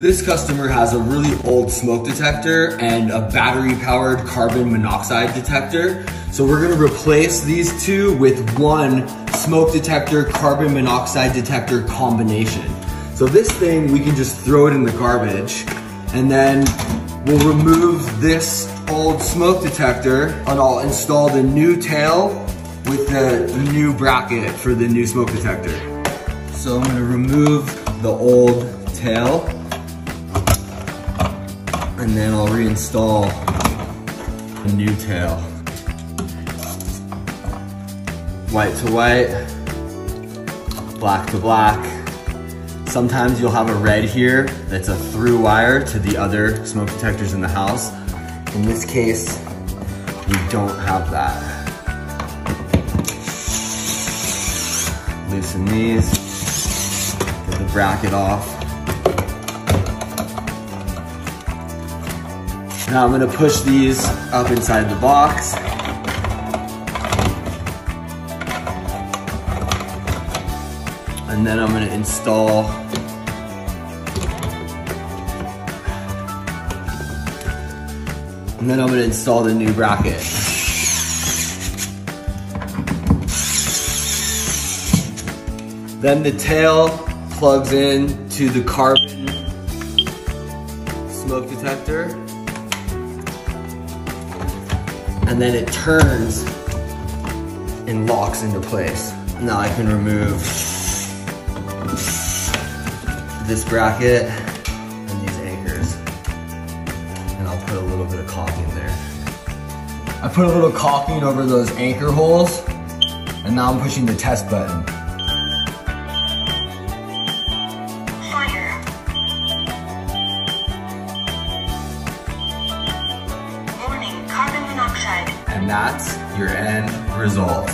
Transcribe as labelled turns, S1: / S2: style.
S1: This customer has a really old smoke detector and a battery-powered carbon monoxide detector. So we're gonna replace these two with one smoke detector, carbon monoxide detector combination. So this thing, we can just throw it in the garbage, and then we'll remove this old smoke detector and I'll install the new tail with the new bracket for the new smoke detector. So I'm gonna remove the old tail, and then I'll reinstall a new tail. White to white, black to black. Sometimes you'll have a red here that's a through wire to the other smoke detectors in the house. In this case, we don't have that. Loosen these, get the bracket off. Now I'm gonna push these up inside the box. And then I'm gonna install the new bracket. Then the tail plugs in to the carbon smoke detector. And then it turns and locks into place. Now I can remove this bracket and these anchors. And I'll put a little bit of caulking there. I put a little caulking over those anchor holes, and now I'm pushing the test button.
S2: Fire. Warning, carbon monoxide.
S1: And that's your end result.